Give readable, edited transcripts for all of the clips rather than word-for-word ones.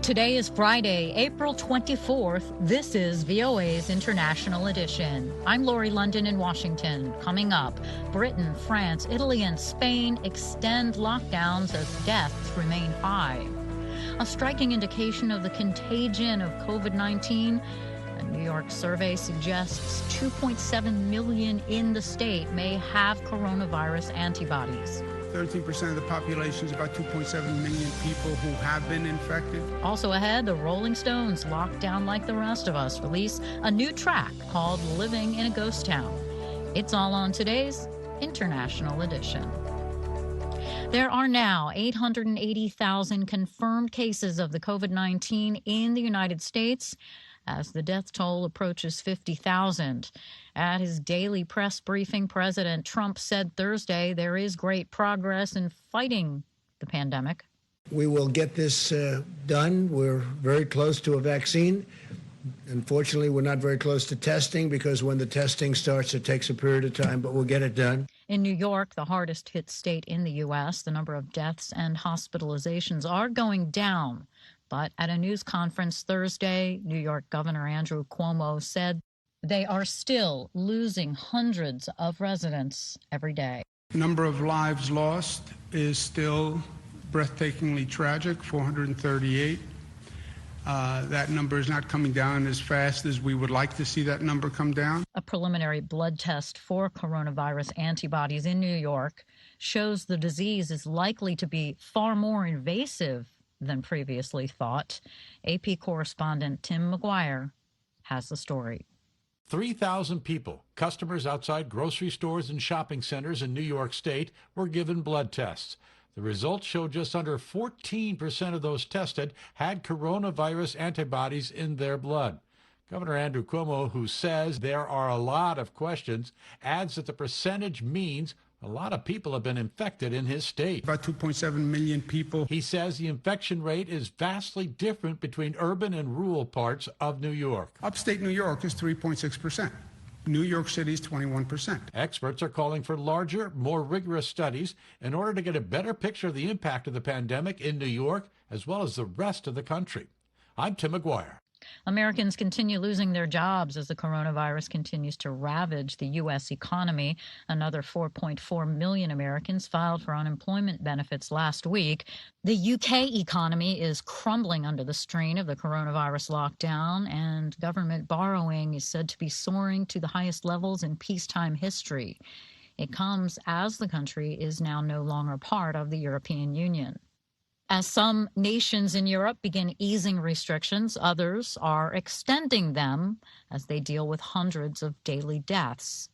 Today is Friday, April 24th. This is VOA's International Edition. I'm Lori Lunden in Washington. Coming up, Britain, France, Italy, and Spain extend lockdowns as deaths remain high. A striking indication of the contagion of COVID-19. A New York survey suggests 2.7 million in the state may have coronavirus antibodies. 13% of the population is about 2.7 million people who have been infected. Also ahead, the Rolling Stones, locked down like the rest of us, release a new track called Living in a Ghost Town. It's all on today's International Edition. There are now 880,000 confirmed cases of the COVID-19 in the United States, as the death toll approaches 50,000. At his daily press briefing, President Trump said Thursday there is great progress in fighting the pandemic. We will get this done. We're very close to a vaccine. Unfortunately, we're not very close to testing because when the testing starts, it takes a period of time, but we'll get it done. In New York, the hardest hit state in the U.S., the number of deaths and hospitalizations are going down. But at a news conference Thursday, New York Governor Andrew Cuomo said they are still losing hundreds of residents every day. Number of lives lost is still breathtakingly tragic, 438. That number is not coming down as fast as we would like to see that number come down. A preliminary blood test for coronavirus antibodies in New York shows the disease is likely to be far more invasive than previously thought. AP correspondent Tim McGuire has the story. 3,000 people, customers outside grocery stores and shopping centers in New York State, were given blood tests. The results showed just under 14% of those tested had coronavirus antibodies in their blood. Governor Andrew Cuomo, who says there are a lot of questions, adds that the percentage means a lot of people have been infected in his state. About 2.7 million people. He says the infection rate is vastly different between urban and rural parts of New York. Upstate New York is 3.6%. New York City is 21%. Experts are calling for larger, more rigorous studies in order to get a better picture of the impact of the pandemic in New York as well as the rest of the country. I'm Tim McGuire. Americans continue losing their jobs as the coronavirus continues to ravage the U.S. economy. Another 4.4 million Americans filed for unemployment benefits last week. The U.K. economy is crumbling under the strain of the coronavirus lockdown, and government borrowing is said to be soaring to the highest levels in peacetime history. It comes as the country is now no longer part of the European Union. As some nations in Europe begin easing restrictions, others are extending them as they deal with hundreds of daily deaths.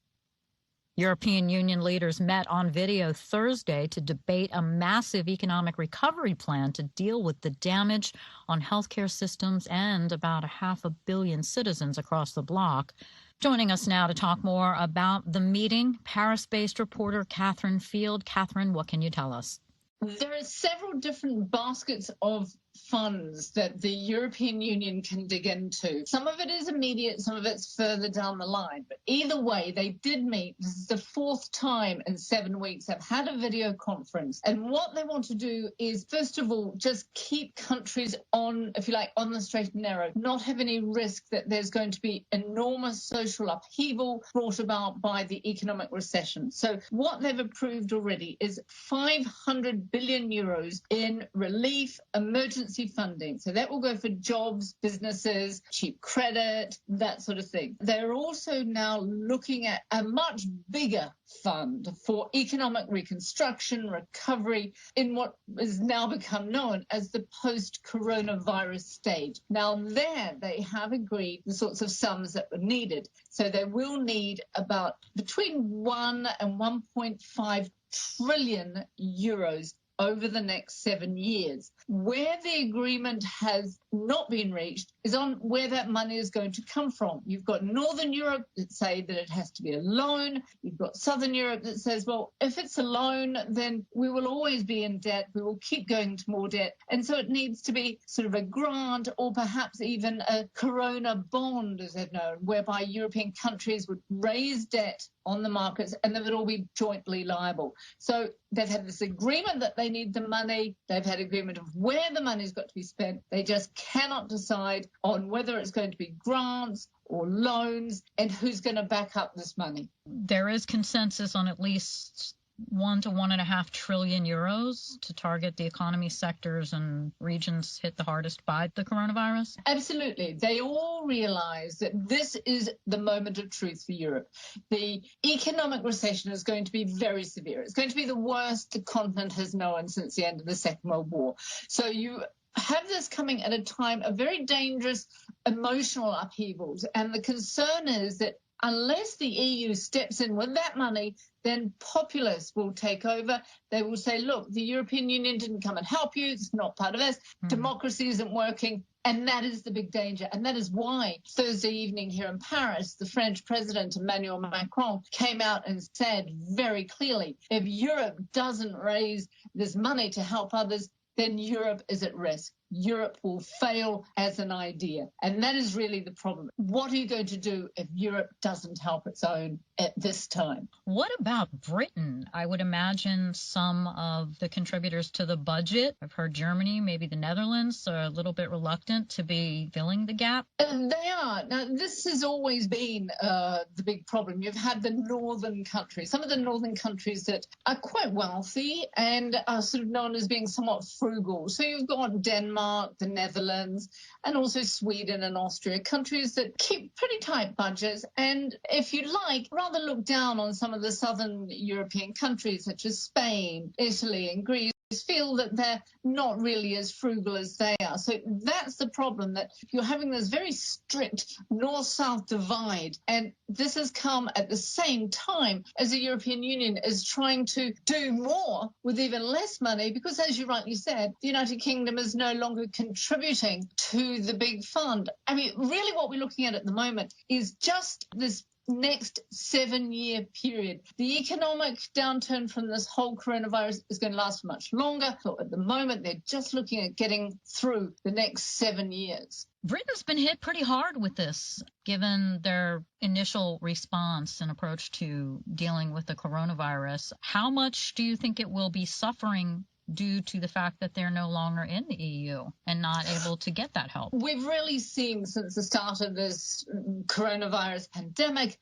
European Union leaders met on video Thursday to debate a massive economic recovery plan to deal with the damage on healthcare systems and about 500 million citizens across the bloc. Joining us now to talk more about the meeting, Paris-based reporter Catherine Field. Catherine, what can you tell us? There are several different baskets of funds that the European Union can dig into. Some of it is immediate, some of it's further down the line. But either way, they did meet. This is the fourth time in 7 weeks they've had a video conference. And what they want to do is, first of all, just keep countries on, if you like, on the straight and narrow, not have any risk that there's going to be enormous social upheaval brought about by the economic recession. So what they've approved already is 500 billion euros in relief, emergency funding. So that will go for jobs, businesses, cheap credit, that sort of thing. They're also now looking at a much bigger fund for economic reconstruction, recovery in what has now become known as the post-coronavirus stage. Now there they have agreed the sorts of sums that were needed. So they will need about between 1 and 1.5 trillion euros over the next 7 years. Where the agreement has not been reached is on where that money is going to come from. You've got Northern Europe that say that it has to be a loan. You've got Southern Europe that says, well, if it's a loan, then we will always be in debt. We will keep going to more debt. And so it needs to be sort of a grant or perhaps even a corona bond, as they've known, whereby European countries would raise debt on the markets, and they would all be jointly liable. So they've had this agreement that they need the money. They've had agreement of where the money's got to be spent. They just cannot decide on whether it's going to be grants or loans and who's going to back up this money. There is consensus on at least 1 to 1.5 trillion euros to target the economy sectors and regions hit the hardest by the coronavirus? Absolutely. They all realize that this is the moment of truth for Europe. The economic recession is going to be very severe. It's going to be the worst the continent has known since the end of the Second World War. So you have this coming at a time of very dangerous emotional upheavals. And the concern is that unless the EU steps in with that money, then populists will take over. They will say, look, the European Union didn't come and help you. It's not part of us. Democracy isn't working. And that is the big danger. And that is why Thursday evening here in Paris, the French president, Emmanuel Macron, came out and said very clearly, if Europe doesn't raise this money to help others, then Europe is at risk. Europe will fail as an idea. And that is really the problem. What are you going to do if Europe doesn't help its own at this time? What about Britain? I would imagine some of the contributors to the budget, I've heard Germany, maybe the Netherlands, are a little bit reluctant to be filling the gap. They are. Now, this has always been the big problem. You've had the northern countries, some of the northern countries that are quite wealthy and are sort of known as being somewhat frugal. So you've got Denmark, the Netherlands, and also Sweden and Austria, countries that keep pretty tight budgets and, if you like, rather look down on some of the southern European countries such as Spain, Italy and Greece, feel that they're not really as frugal as they are. So that's the problem, that you're having this very strict north-south divide. And this has come at the same time as the European Union is trying to do more with even less money, because, as you rightly said, the United Kingdom is no longer contributing to the big fund. I mean, really what we're looking at the moment is just this next 7-year period. The economic downturn from this whole coronavirus is going to last for much longer. So at the moment, they're just looking at getting through the next 7 years. Britain's been hit pretty hard with this, given their initial response and approach to dealing with the coronavirus. How much do you think it will be suffering due to the fact that they're no longer in the EU and not able to get that help? We've really seen since the start of this coronavirus pandemic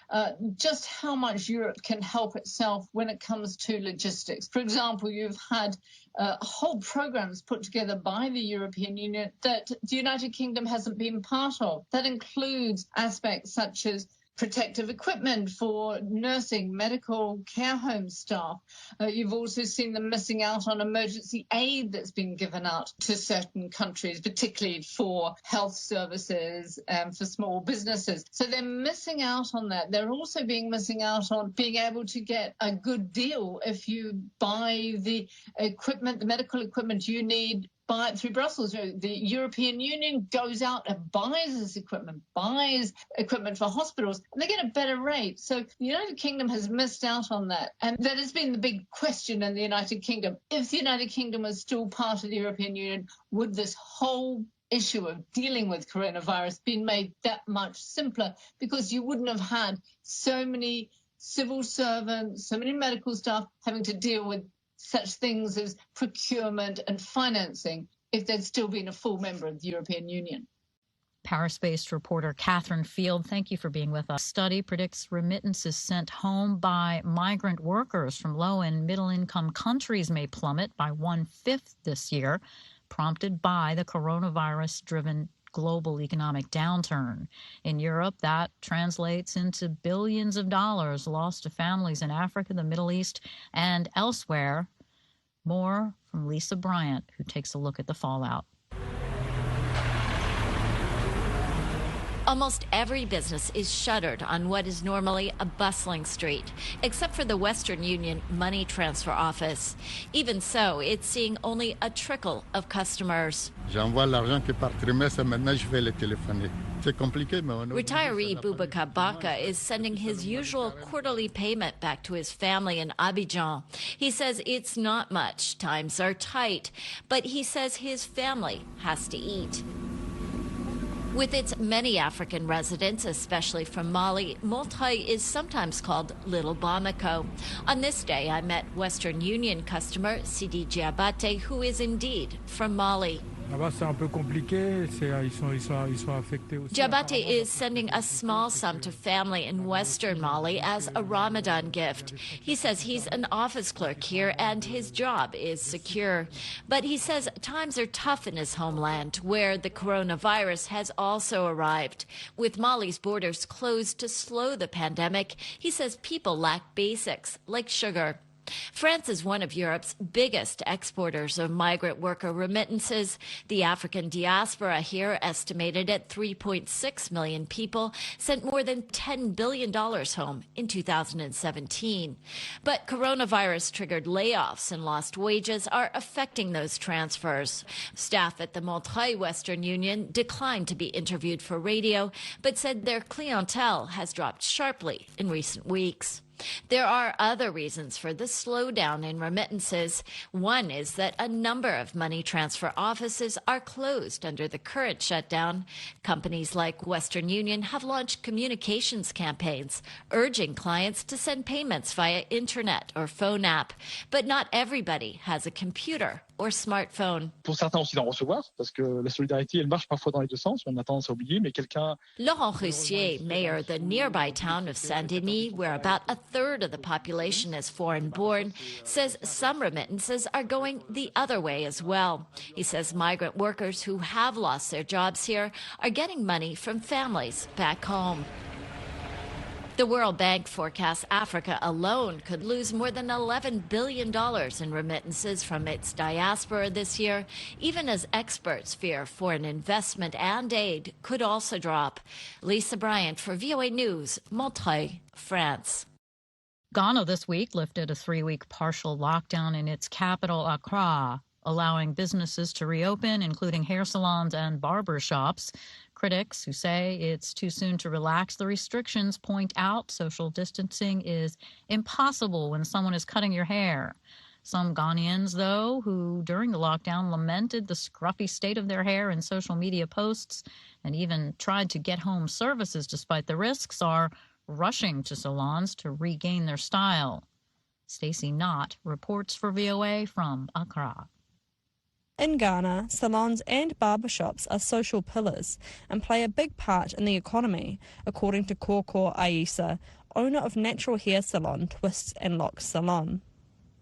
just how much Europe can help itself when it comes to logistics. For example, you've had whole programs put together by the European Union that the United Kingdom hasn't been part of. That includes aspects such as protective equipment for nursing, medical care home staff. You've also seen them missing out on emergency aid that's been given out to certain countries, particularly for health services and for small businesses. So they're missing out on that. They're also missing out on being able to get a good deal if you buy the equipment, the medical equipment you need. Buy it through Brussels. The European Union goes out and buys this equipment, buys equipment for hospitals, and they get a better rate. So the United Kingdom has missed out on that. And that has been the big question in the United Kingdom. If the United Kingdom was still part of the European Union, would this whole issue of dealing with coronavirus been made that much simpler? Because you wouldn't have had so many civil servants, so many medical staff having to deal with such things as procurement and financing if they'd still been a full member of the European Union. Paris-based reporter Catherine Field, thank you for being with us. Study predicts remittances sent home by migrant workers from low and middle-income countries may plummet by 1/5 this year, prompted by the coronavirus-driven global economic downturn. In Europe, that translates into billions of dollars lost to families in Africa, the Middle East, and elsewhere. More from Lisa Bryant, who takes a look at the fallout. Almost every business is shuttered on what is normally a bustling street, except for the Western Union money transfer office. Even so, it's seeing only a trickle of customers. Retiree Boubacar Baka is sending his usual quarterly payment back to his family in Abidjan. He says it's not much, times are tight, but he says his family has to eat. With its many African residents, especially from Mali, Montreuil is sometimes called Little Bamako. On this day, I met Western Union customer Sidi Diabate, who is indeed from Mali. Diabate is sending a small sum to family in Western Mali as a Ramadan gift. He says he's an office clerk here and his job is secure. But he says times are tough in his homeland, where the coronavirus has also arrived. With Mali's borders closed to slow the pandemic, he says people lack basics like sugar. France is one of Europe's biggest exporters of migrant worker remittances. The African diaspora here, estimated at 3.6 million people, sent more than $10 billion home in 2017. But coronavirus-triggered layoffs and lost wages are affecting those transfers. Staff at the Montreuil Western Union declined to be interviewed for radio, but said their clientele has dropped sharply in recent weeks. There are other reasons for the slowdown in remittances. One is that a number of money transfer offices are closed under the current shutdown. Companies like Western Union have launched communications campaigns urging clients to send payments via internet or phone app. But not everybody has a computer or smartphone. Pour certains aussi d'en recevoir, parce que la solidarité, elle marche parfois dans les deux sens. On a tendance à oublier, mais quelqu'un... Laurent Roussier, mayor of the nearby town of Saint-Denis, where about a third of the population is foreign-born, says some remittances are going the other way as well. He says migrant workers who have lost their jobs here are getting money from families back home. The World Bank forecasts Africa alone could lose more than $11 billion in remittances from its diaspora this year, even as experts fear foreign investment and aid could also drop. Lisa Bryant for VOA News, Montreuil, France. Ghana this week lifted a 3-week partial lockdown in its capital, Accra, allowing businesses to reopen, including hair salons and barber shops. Critics who say it's too soon to relax the restrictions point out social distancing is impossible when someone is cutting your hair. Some Ghanaians, though, who during the lockdown lamented the scruffy state of their hair in social media posts and even tried to get home services despite the risks, are rushing to salons to regain their style. Stacey Knott reports for VOA from Accra. In Ghana, salons and barbershops are social pillars and play a big part in the economy, according to Koko Aisa, owner of natural hair salon Twists and Locks Salon.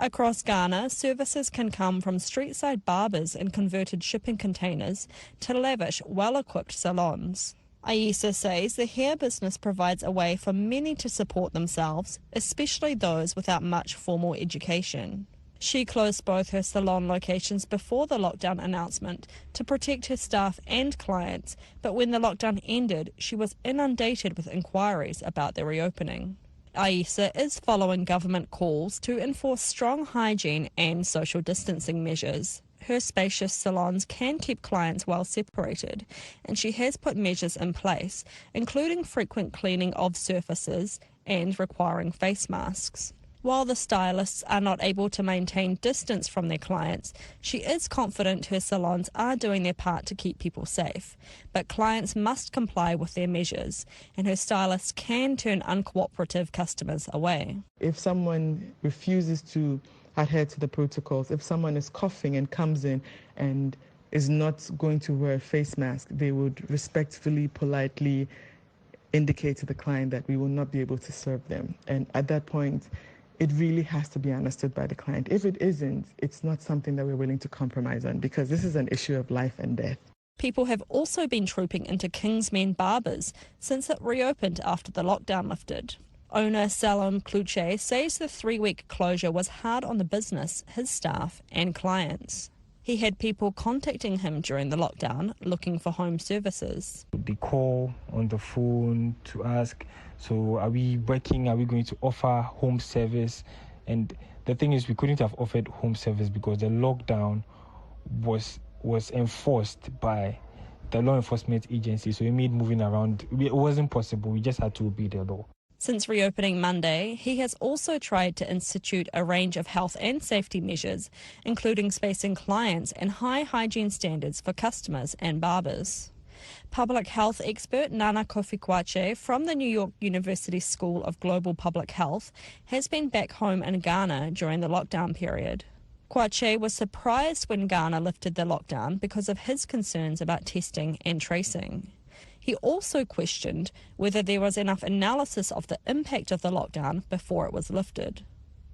Across Ghana, services can come from street-side barbers in converted shipping containers to lavish, well-equipped salons. Aisa says the hair business provides a way for many to support themselves, especially those without much formal education. She closed both her salon locations before the lockdown announcement to protect her staff and clients, but when the lockdown ended, she was inundated with inquiries about the reopening. Aisa is following government calls to enforce strong hygiene and social distancing measures. Her spacious salons can keep clients well separated, and she has put measures in place, including frequent cleaning of surfaces and requiring face masks. While the stylists are not able to maintain distance from their clients, she is confident her salons are doing their part to keep people safe. But clients must comply with their measures, and her stylists can turn uncooperative customers away. If someone refuses to adhere to the protocols, if someone is coughing and comes in and is not going to wear a face mask, they would respectfully, politely indicate to the client that we will not be able to serve them. And at that point, it really has to be understood by the client. If it isn't, it's not something that we're willing to compromise on, because this is an issue of life and death. People have also been trooping into Kingsmen Barbers since it reopened after the lockdown lifted. Owner Salon Kluche says the 3-week closure was hard on the business, his staff and clients. He had people contacting him during the lockdown looking for home services. They call on the phone to ask, so are we working? Are we going to offer home service? And the thing is, we couldn't have offered home service because the lockdown was enforced by the law enforcement agency. So it made moving around, it wasn't possible. We just had to obey the law. Since reopening Monday, he has also tried to institute a range of health and safety measures, including spacing clients and high hygiene standards for customers and barbers. Public health expert Nana Kofi-Kwache from the New York University School of Global Public Health has been back home in Ghana during the lockdown period. Kwache was surprised when Ghana lifted the lockdown because of his concerns about testing and tracing. He also questioned whether there was enough analysis of the impact of the lockdown before it was lifted.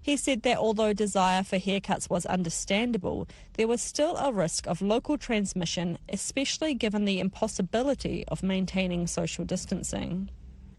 He said that although desire for haircuts was understandable, there was still a risk of local transmission, especially given the impossibility of maintaining social distancing.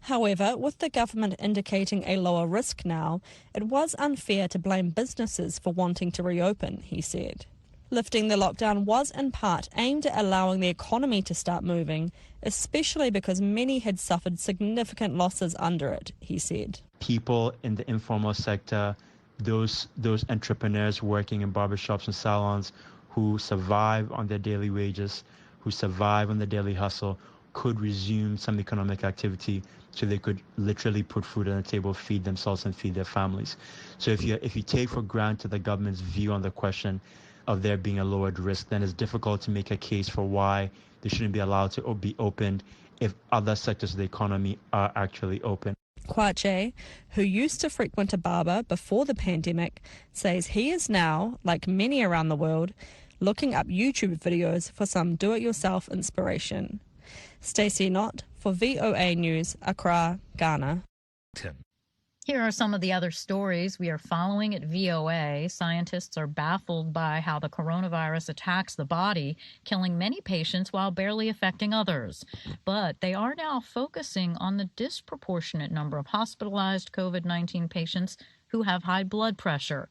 However, with the government indicating a lower risk now, it was unfair to blame businesses for wanting to reopen, he said. Lifting the lockdown was in part aimed at allowing the economy to start moving, especially because many had suffered significant losses under it, he said. People in the informal sector, those entrepreneurs working in barbershops and salons who survive on their daily wages, who survive on the daily hustle, could resume some economic activity so they could literally put food on the table, feed themselves and feed their families. So if you take for granted the government's view on the question of there being a lowered risk, then it's difficult to make a case for why they shouldn't be allowed to be opened if other sectors of the economy are actually open. Kwache, who used to frequent a barber before the pandemic, says he is now, like many around the world, looking up YouTube videos for some do-it-yourself inspiration. Stacey Knott for VOA News, Accra, Ghana. Here are some of the other stories we are following at VOA. Scientists are baffled by how the coronavirus attacks the body, killing many patients while barely affecting others. But they are now focusing on the disproportionate number of hospitalized COVID-19 patients who have high blood pressure.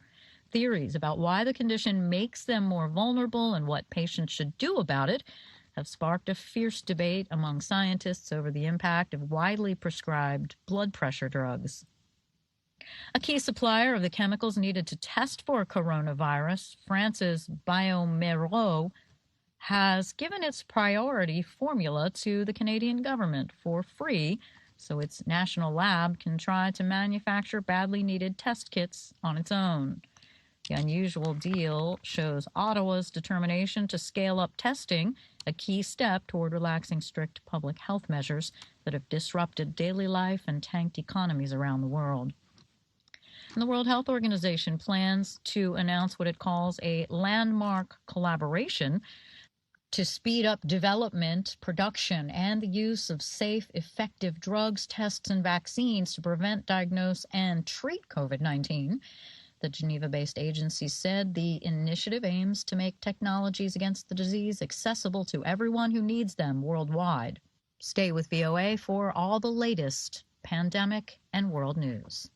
Theories about why the condition makes them more vulnerable and what patients should do about it have sparked a fierce debate among scientists over the impact of widely prescribed blood pressure drugs. A key supplier of the chemicals needed to test for coronavirus, France's bioMérieux, has given its priority formula to the Canadian government for free, so its national lab can try to manufacture badly needed test kits on its own. The unusual deal shows Ottawa's determination to scale up testing, a key step toward relaxing strict public health measures that have disrupted daily life and tanked economies around the world. And the World Health Organization plans to announce what it calls a landmark collaboration to speed up development, production, and the use of safe, effective drugs, tests, and vaccines to prevent, diagnose, and treat COVID-19. The Geneva-based agency said the initiative aims to make technologies against the disease accessible to everyone who needs them worldwide. Stay with VOA for all the latest pandemic and world news.